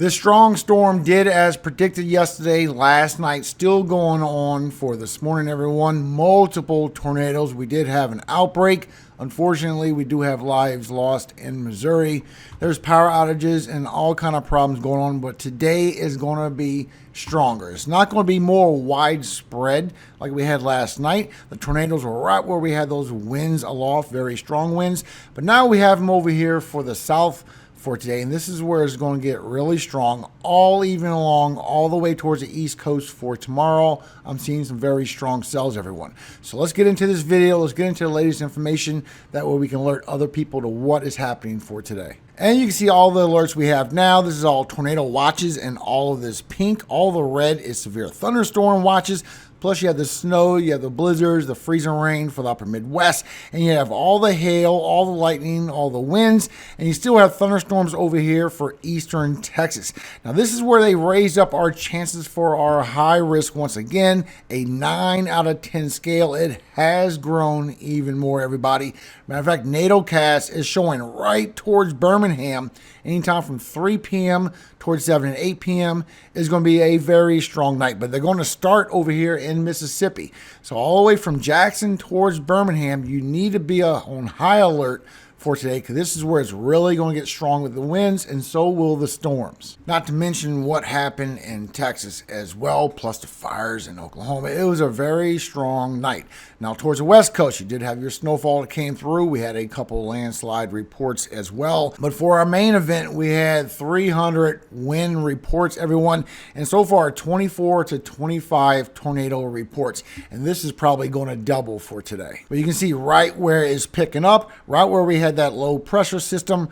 This strong storm did as predicted yesterday, last night, still going on for this morning, everyone. Multiple tornadoes. We did have an outbreak. Unfortunately, we do have lives lost in Missouri. There's power outages and all kind of problems going on, but today is going to be stronger. It's not going to be more widespread like we had last night. The tornadoes were right where we had those winds aloft, very strong winds, but now we have them over here for the south for today, and this is where it's going to get really strong all evening along, all the way towards the East Coast for tomorrow. I'm seeing some very strong cells, everyone. So let's get into this video. Let's get into the latest information. That way we can alert other people to what is happening for today. And you can see all the alerts we have now. This is all tornado watches, and all of this pink, all the red is severe thunderstorm watches. Plus you have the snow, you have the blizzards, the freezing rain for the upper Midwest, and you have all the hail, all the lightning, all the winds, and you still have thunderstorms over here for eastern Texas. Now this is where they raised up our chances for our high risk once again, a 9 out of 10 scale. It has grown even more, everybody. Matter of fact, NATOcast is showing right towards Birmingham anytime from 3 p.m. towards 7 and 8 p.m. is going to be a very strong night. But they're going to start over here in Mississippi. So all the way from Jackson towards Birmingham, you need to be on high alert for today, because this is where it's really going to get strong with the winds, and so will the storms. Not to mention what happened in Texas as well, plus the fires in Oklahoma. It was a very strong night. Now towards the West Coast, you did have your snowfall that came through. We had a couple landslide reports as well. But for our main event, we had 300 wind reports, everyone, and so far 24 to 25 tornado reports. And this is probably going to double for today. But you can see right where it's picking up, right where we had that low pressure system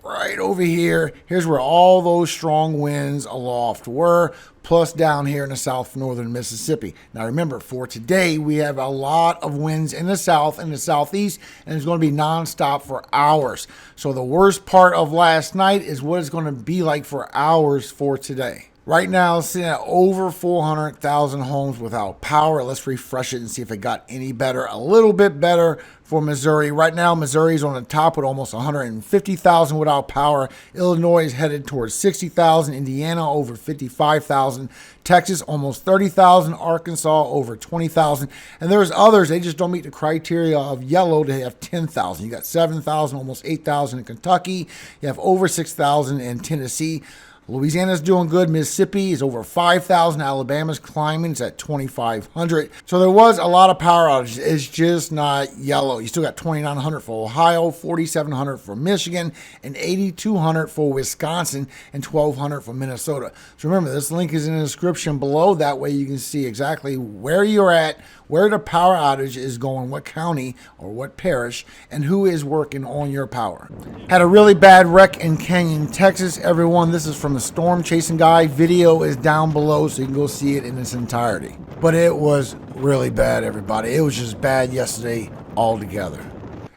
right over here. Here's where all those strong winds aloft were, plus down here in the south northern Mississippi. Now remember, for today we have a lot of winds in the south and the southeast, and it's going to be nonstop for hours. So the worst part of last night is what it's going to be like for hours for today. Right now, it's sitting at over 400,000 homes without power. Let's refresh it and see if it got any better. A little bit better for Missouri. Right now, Missouri is on the top with almost 150,000 without power. Illinois is headed towards 60,000. Indiana over 55,000. Texas almost 30,000. Arkansas over 20,000. And there's others. They just don't meet the criteria of yellow to have 10,000. You got 7,000, almost 8,000 in Kentucky. You have over 6,000 in Tennessee. Louisiana's doing good. Mississippi is over 5,000. Alabama's climbing. It's at 2,500. So there was a lot of power outages. It's just not yellow. You still got 2,900 for Ohio, 4,700 for Michigan, and 8,200 for Wisconsin, and 1,200 for Minnesota. So remember, this link is in the description below. That way you can see exactly where you're at, where the power outage is going, what county or what parish, and who is working on your power. Had a really bad wreck in Canyon, Texas, everyone. This is from the Storm Chasing Guy. Video is down below so you can go see it in its entirety. But it was really bad, everybody. It was just bad yesterday altogether.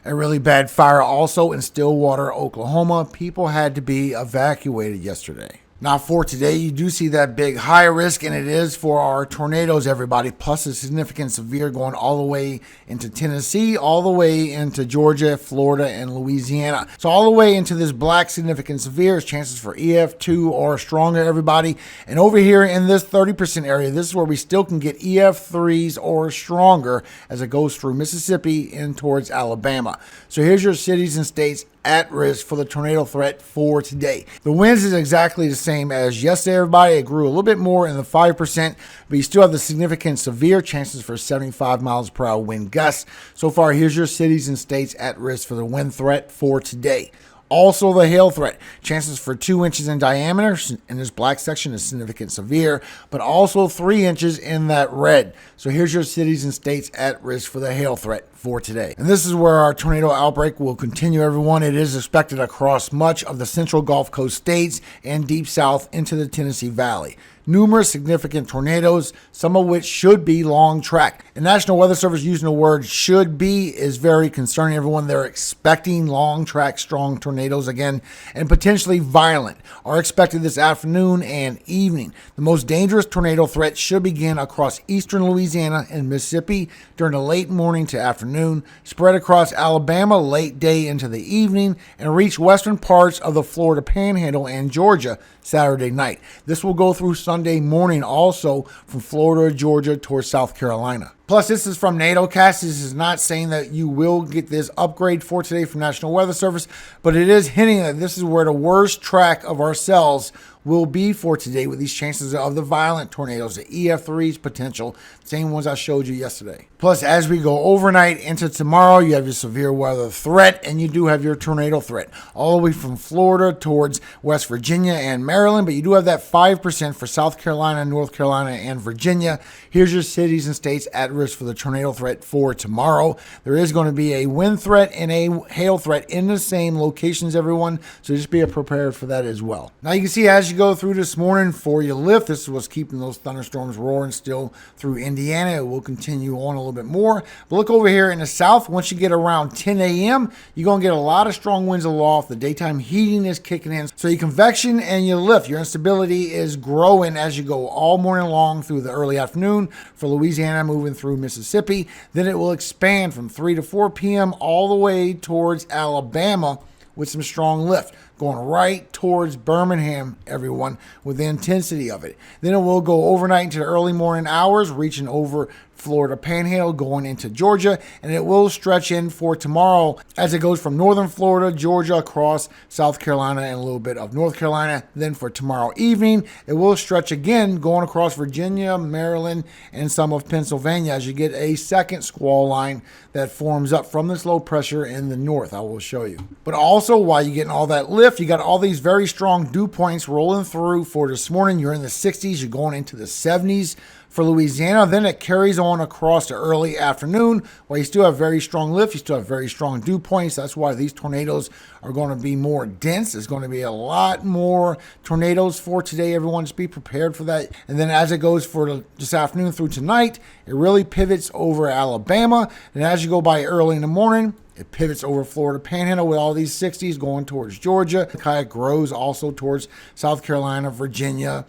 A really bad fire also in Stillwater, Oklahoma. People had to be evacuated yesterday. Now for today, you do see that big high risk, and it is for our tornadoes, everybody, plus a significant severe going all the way into Tennessee, all the way into Georgia, Florida, and Louisiana. So all the way into this black significant severe is chances for EF2 or stronger, everybody. And over here in this 30% area, this is where we still can get EF3s or stronger as it goes through Mississippi and towards Alabama. So here's your cities and states at risk for the tornado threat for today. The winds is exactly the same as yesterday, everybody. It grew a little bit more in the 5%, but you still have the significant severe chances for 75 miles per hour wind gusts. So far, here's your cities and states at risk for the wind threat for today. Also the hail threat, chances for 2 inches in diameter in this black section is significant severe, but also 3 inches in that red. So here's your cities and states at risk for the hail threat for today. And this is where our tornado outbreak will continue, everyone. It is expected across much of the central Gulf Coast states and deep south into the Tennessee Valley. numerous significant tornadoes, some of which should be long track. The National Weather Service using the word should be is very concerning, everyone. They're expecting long track strong tornadoes again, and potentially violent are expected this afternoon and evening. The most dangerous tornado threat should begin across eastern Louisiana and Mississippi during the late morning to afternoon, spread across Alabama late day into the evening, and reach western parts of the Florida Panhandle and Georgia Saturday night. This will go through Sunday morning also from Florida, Georgia towards South Carolina. Plus, this is from NATOcast. This is not saying that you will get this upgrade for today from National Weather Service, but it is hinting that this is where the worst track of our cells will be for today with these chances of the violent tornadoes, the EF3's potential, same ones I showed you yesterday. Plus, as we go overnight into tomorrow, you have your severe weather threat, and you do have your tornado threat, all the way from Florida towards West Virginia and Maryland, but you do have that 5% for South Carolina, North Carolina, and Virginia. Here's your cities and states at risk for the tornado threat for tomorrow. There is going to be a wind threat and a hail threat in the same locations, everyone, so just be prepared for that as well. Now, you can see as you go through this morning for your lift, this is what's keeping those thunderstorms roaring still through Indiana. It will continue on a little bit more. But look over here in the south. Once you get around 10 a.m., you're going to get a lot of strong winds aloft. The daytime heating is kicking in. So your convection and your lift, your instability is growing as you go all morning long through the early afternoon for Louisiana, moving through Mississippi. Then it will expand from 3 to 4 p.m. all the way towards Alabama with some strong lift, going right towards Birmingham, everyone, with the intensity of it. Then it will go overnight into the early morning hours, reaching over Florida Panhandle, going into Georgia, and it will stretch in for tomorrow as it goes from northern Florida, Georgia, across South Carolina and a little bit of North Carolina. Then for tomorrow evening, it will stretch again, going across Virginia, Maryland, and some of Pennsylvania as you get a second squall line that forms up from this low pressure in the north. I will show you. But also, while you're getting all that lift, you got all these very strong dew points rolling through for this morning. You're in the 60s, you're going into the 70s for Louisiana. Then it carries on across the early afternoon. While you still have very strong lift, you still have very strong dew points. That's why these tornadoes are going to be more dense. There's going to be a lot more tornadoes for today. Everyone just be prepared for that. And then as it goes for this afternoon through tonight, it really pivots over Alabama. And as you go by early in the morning, it pivots over Florida Panhandle with all these 60s going towards Georgia. The kayak grows also towards South Carolina, Virginia,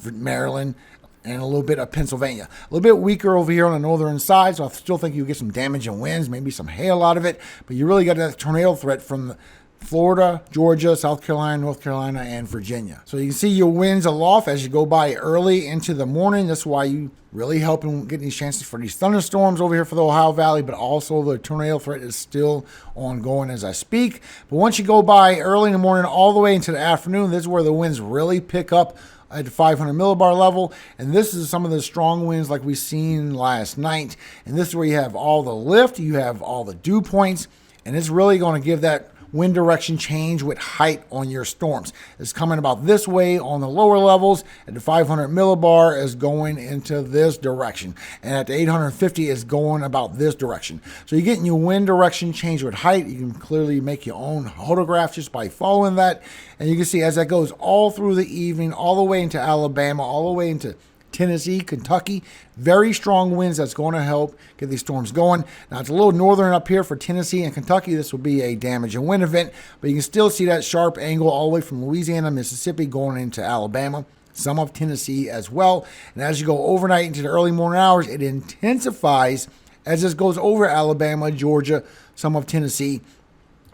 Maryland, and a little bit of Pennsylvania. A little bit weaker over here on the northern side, so I still think you'll get some damage and winds, maybe some hail out of it. But you really got that tornado threat from Florida, Georgia, South Carolina, North Carolina, and Virginia. So you can see your winds aloft as you go by early into the morning. That's why you really helping getting these chances for these thunderstorms over here for the Ohio Valley, but also the tornado threat is still ongoing as I speak. But once you go by early in the morning all the way into the afternoon, this is where the winds really pick up at the 500 millibar level, and this is some of the strong winds like we seen last night. And this is where you have all the lift, you have all the dew points, and it's really going to give that wind direction change with height on your storms. It's coming about this way on the lower levels, and the 500 millibar is going into this direction, and at the 850 is going about this direction. So you're getting your wind direction change with height. You can clearly make your own photograph just by following that, and you can see as that goes all through the evening, all the way into Alabama, all the way into Tennessee, Kentucky, very strong winds. That's going to help get these storms going. Now, it's a little northern up here for Tennessee and Kentucky. This will be a damage and wind event, but you can still see that sharp angle all the way from Louisiana, Mississippi, going into Alabama, some of Tennessee as well. And as you go overnight into the early morning hours, it intensifies as this goes over Alabama, Georgia, some of Tennessee.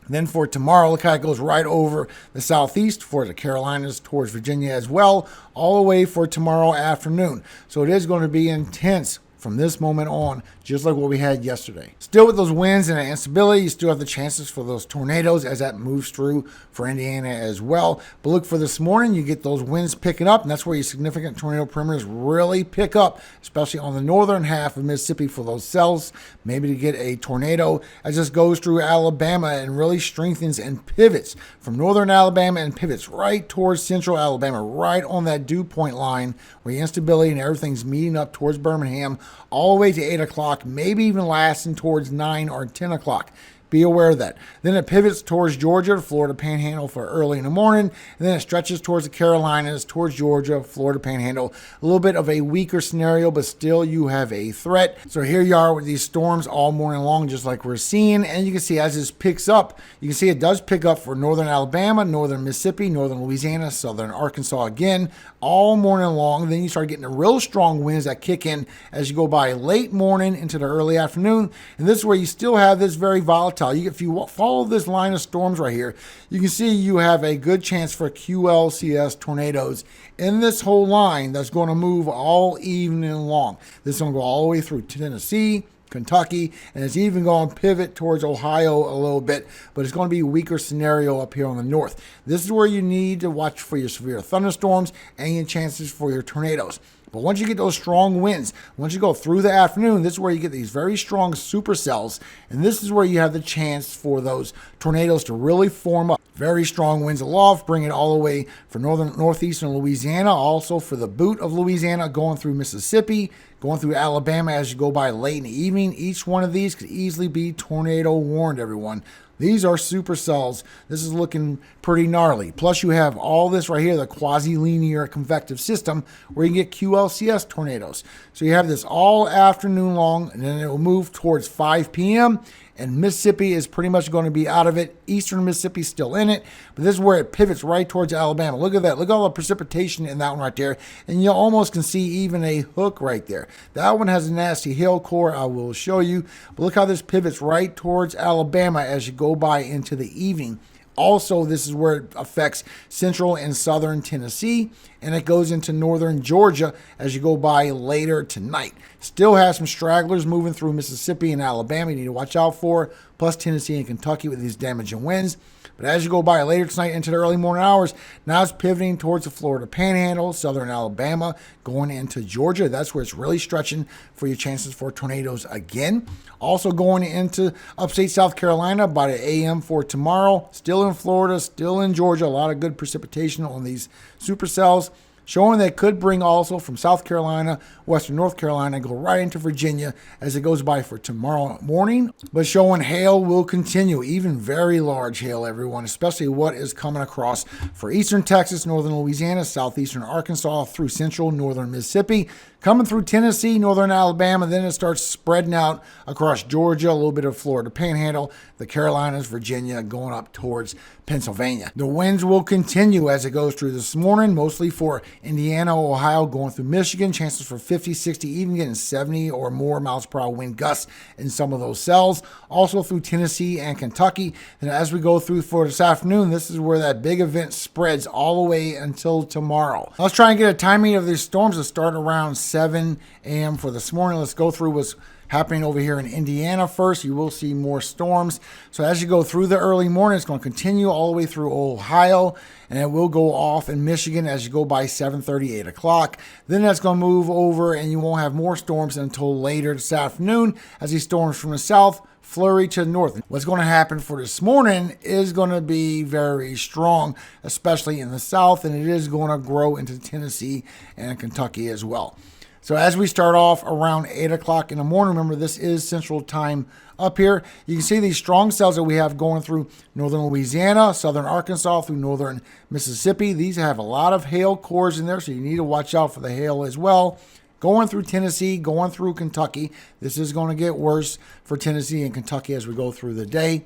Then for tomorrow, look how it goes right over the southeast for the Carolinas towards Virginia as well, all the way for tomorrow afternoon. So it is going to be intense from this moment on, just like what we had yesterday. Still with those winds and the instability, you still have the chances for those tornadoes as that moves through for Indiana as well. But look for this morning, you get those winds picking up, and that's where your significant tornado perimeters really pick up, especially on the northern half of Mississippi for those cells, maybe to get a tornado as this goes through Alabama and really strengthens and pivots from northern Alabama and pivots right towards central Alabama, right on that dew point line where your instability and everything's meeting up towards Birmingham all the way to 8 o'clock, maybe even lasting towards 9 or 10 o'clock. Be aware of that. Then it pivots towards Georgia, Florida Panhandle for early in the morning. And then it stretches towards the Carolinas, towards Georgia, Florida Panhandle. A little bit of a weaker scenario, but still you have a threat. So here you are with these storms all morning long, just like we're seeing. And you can see as this picks up, you can see it does pick up for northern Alabama, northern Mississippi, northern Louisiana, southern Arkansas again, all morning long. Then you start getting the real strong winds that kick in as you go by late morning into the early afternoon. And this is where you still have this very volatile. If you follow this line of storms right here, you can see you have a good chance for QLCS tornadoes in this whole line that's going to move all evening long. This is going to go all the way through Tennessee, Kentucky, and it's even going to pivot towards Ohio a little bit, but it's going to be a weaker scenario up here on the north. This is where you need to watch for your severe thunderstorms and your chances for your tornadoes. But once you get those strong winds, once you go through the afternoon, this is where you get these very strong supercells, and this is where you have the chance for those tornadoes to really form up. Very strong winds aloft, bring it all the way for northeastern Louisiana, also for the boot of Louisiana, going through Mississippi, going through Alabama as you go by late in the evening. Each one of these could easily be tornado warned, everyone. These are supercells. This is looking pretty gnarly. Plus you have all this right here, the quasi-linear convective system where you can get QLCS tornadoes. So you have this all afternoon long, and then it will move towards 5 p.m. and Mississippi is pretty much going to be out of it. Eastern Mississippi is still in it, but this is where it pivots right towards Alabama. Look at that. Look at all the precipitation in that one right there, and you almost can see even a hook right there. That one has a nasty hail core, I will show you, but look how this pivots right towards Alabama as you go by into the evening. Also, this is where it affects central and southern Tennessee, and it goes into northern Georgia as you go by later tonight. Still has some stragglers moving through Mississippi and Alabama you need to watch out for, plus Tennessee and Kentucky with these damaging winds. But as you go by later tonight into the early morning hours, now it's pivoting towards the Florida Panhandle, southern Alabama, going into Georgia. That's where it's really stretching for your chances for tornadoes again. Also going into upstate South Carolina by the a.m. for tomorrow. Still in Florida, still in Georgia. A lot of good precipitation on these supercells, showing that it could bring also from South Carolina, western North Carolina, go right into Virginia as it goes by for tomorrow morning. But showing hail will continue, even very large hail, everyone, especially what is coming across for eastern Texas, northern Louisiana, southeastern Arkansas, through central northern Mississippi, coming through Tennessee, northern Alabama. Then it starts spreading out across Georgia, a little bit of Florida Panhandle, the Carolinas, Virginia, going up towards Pennsylvania. The winds will continue as it goes through this morning, mostly for Indiana, Ohio, going through Michigan. Chances for 50, 60, even getting 70 or more miles per hour wind gusts in some of those cells. Also through Tennessee and Kentucky. And as we go through for this afternoon, this is where that big event spreads all the way until tomorrow. Let's try and get a timing of these storms to start around 7 a.m. for this morning. Let's go through what's happening over here in Indiana first. You will see more storms. So as you go through the early morning, it's going to continue all the way through Ohio, and it will go off in Michigan as you go by 7:30, 8 o'clock. Then that's going to move over, and you won't have more storms until later this afternoon as these storms from the south flurry to the north. What's going to happen for this morning is going to be very strong, especially in the south, and it is going to grow into Tennessee and Kentucky as well. So as we start off around 8 o'clock in the morning, remember this is Central Time up here. You can see these strong cells that we have going through northern Louisiana, southern Arkansas, through northern Mississippi. These have a lot of hail cores in there, so you need to watch out for the hail as well. Going through Tennessee, going through Kentucky. This is going to get worse for Tennessee and Kentucky as we go through the day.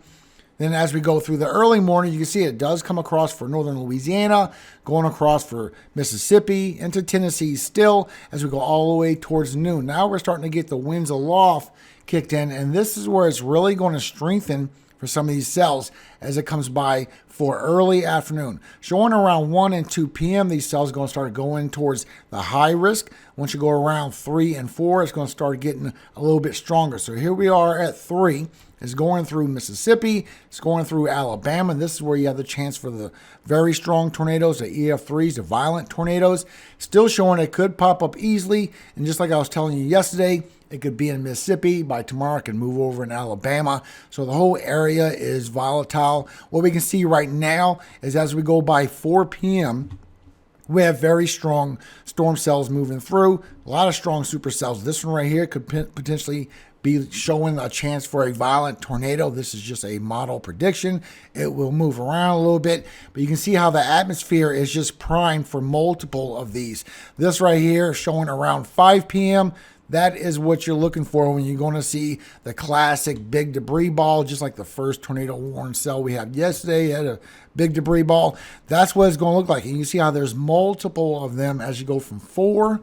Then as we go through the early morning, you can see it does come across for northern Louisiana, going across for Mississippi, into Tennessee still as we go all the way towards noon. Now we're starting to get the winds aloft kicked in, and this is where it's really going to strengthen for some of these cells as it comes by for early afternoon. Showing around 1 and 2 p.m., these cells are going to start going towards the high risk. Once you go around 3 and 4, it's going to start getting a little bit stronger. So here we are at 3. It's going through Mississippi. It's going through Alabama. This is where you have the chance for the very strong tornadoes, the EF3s, the violent tornadoes. Still showing it could pop up easily. And just like I was telling you yesterday, it could be in Mississippi. By tomorrow, it can move over in Alabama. So the whole area is volatile. What we can see right now is as we go by 4 p.m., we have very strong storm cells moving through. A lot of strong supercells. This one right here could potentially be showing a chance for a violent tornado. This is just a model prediction. It will move around a little bit, but you can see how the atmosphere is just primed for multiple of these. This right here showing around 5 p.m. That is what you're looking for when you're going to see the classic big debris ball, just like the first tornado warning cell we had yesterday. It had a big debris ball. That's what it's going to look like. And you see how there's multiple of them as you go from 4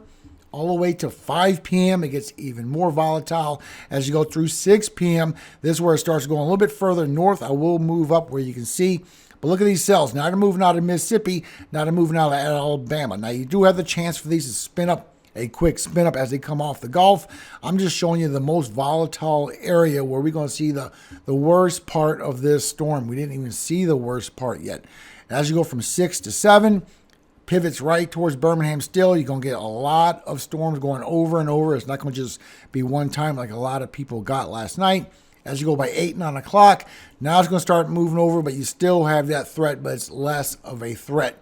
all the way to 5 p.m. It gets even more volatile as you go through 6 p.m. This is where it starts going a little bit further north. I will move up where you can see. But look at these cells. Now they're moving out of Mississippi. Now they're moving out of Alabama. Now you do have the chance for these to spin up, a quick spin up as they come off the Gulf. I'm just showing you the most volatile area where we're going to see the worst part of this storm. We didn't even see the worst part yet. As you go from 6 to 7, pivots right towards Birmingham still. You're going to get a lot of storms going over and over. It's not going to just be one time like a lot of people got last night. As you go by 8, 9 o'clock, now it's going to start moving over, but you still have that threat, but it's less of a threat.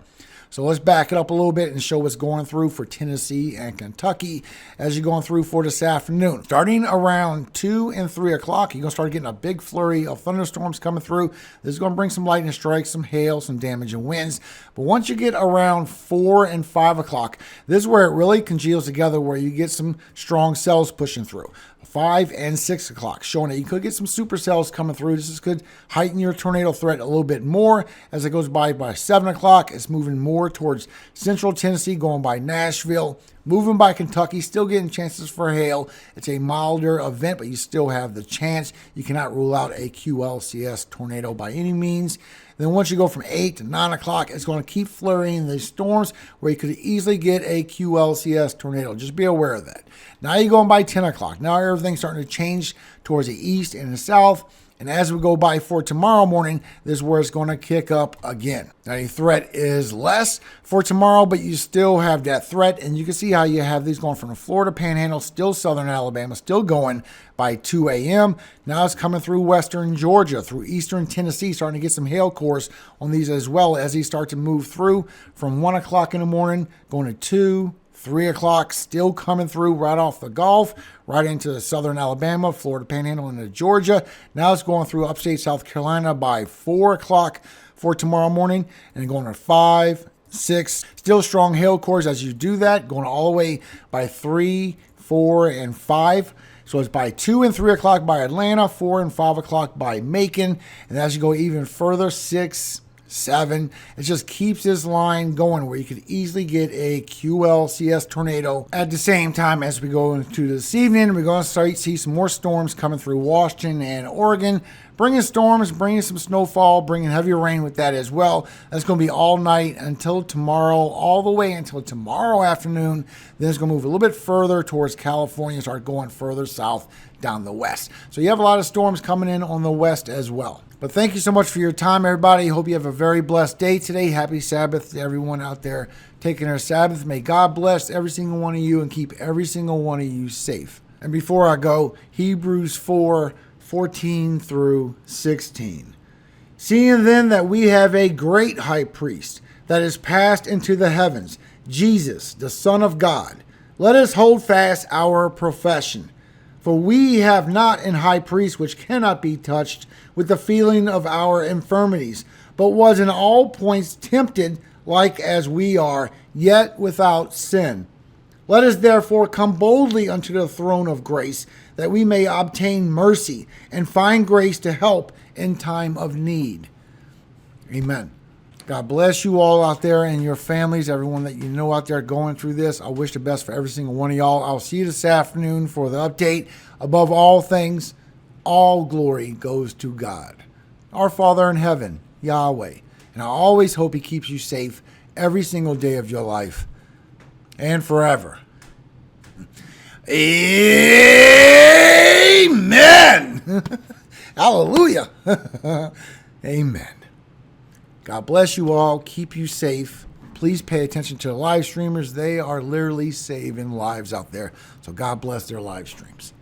So let's back it up a little bit and show what's going through for Tennessee and Kentucky as you're going through for this afternoon. Starting around 2 and 3 o'clock, you're going to start getting a big flurry of thunderstorms coming through. This is going to bring some lightning strikes, some hail, some damage and winds. But once you get around 4 and 5 o'clock, this is where it really congeals together, where you get some strong cells pushing through. 5 and 6 o'clock, showing that you could get some supercells coming through. This could heighten your tornado threat a little bit more as it goes by 7 o'clock. It's moving more towards central Tennessee, going by Nashville, moving by Kentucky, still getting chances for hail. It's a milder event, but you still have the chance. You cannot rule out a QLCS tornado by any means. Then once you go from 8 to 9 o'clock, it's going to keep flurrying these storms where you could easily get a QLCS tornado. Just be aware of that. Now you're going by 10 o'clock. Now everything's starting to change towards the east and the south. And as we go by for tomorrow morning, this is where it's going to kick up again. Now, the threat is less for tomorrow, but you still have that threat. And you can see how you have these going from the Florida Panhandle, still southern Alabama, still going by 2 a.m. Now it's coming through western Georgia, through eastern Tennessee, starting to get some hail cores on these as well as these start to move through from 1 o'clock in the morning, going to 2, 3 o'clock, still coming through right off the Gulf, right into southern Alabama, Florida Panhandle, into Georgia. Now it's going through upstate South Carolina by 4 o'clock for tomorrow morning, and going to 5, 6. Still strong hail cores as you do that, going all the way by 3, 4, and 5. So it's by 2 and 3 o'clock by Atlanta, 4 and 5 o'clock by Macon. And as you go even further, 6, 7, it just keeps this line going where you could easily get a QLCS tornado. At the same time, as we go into this evening, we're going to see some more storms coming through Washington and Oregon, bringing storms, bringing some snowfall, bringing heavier rain with that as well. That's going to be all night until tomorrow, all the way until tomorrow afternoon. Then it's going to move a little bit further towards California, start going further south down the west. So you have a lot of storms coming in on the west as well. But thank you so much for your time, everybody. Hope you have a very blessed day today. Happy Sabbath to everyone out there taking their Sabbath. May God bless every single one of you and keep every single one of you safe. And before I go, Hebrews 4:14 through 16. Seeing then that we have a great high priest that is passed into the heavens, Jesus, the Son of God, let us hold fast our profession. For we have not an high priest which cannot be touched with the feeling of our infirmities, but was in all points tempted like as we are, yet without sin. Let us therefore come boldly unto the throne of grace, that we may obtain mercy and find grace to help in time of need. Amen. God bless you all out there and your families, everyone that you know out there going through this. I wish the best for every single one of y'all. I'll see you this afternoon for the update. Above all things, all glory goes to God, our Father in heaven, Yahweh. And I always hope He keeps you safe every single day of your life and forever. Amen. Hallelujah. Amen. God bless you all. Keep you safe. Please pay attention to the live streamers. They are literally saving lives out there. So God bless their live streams.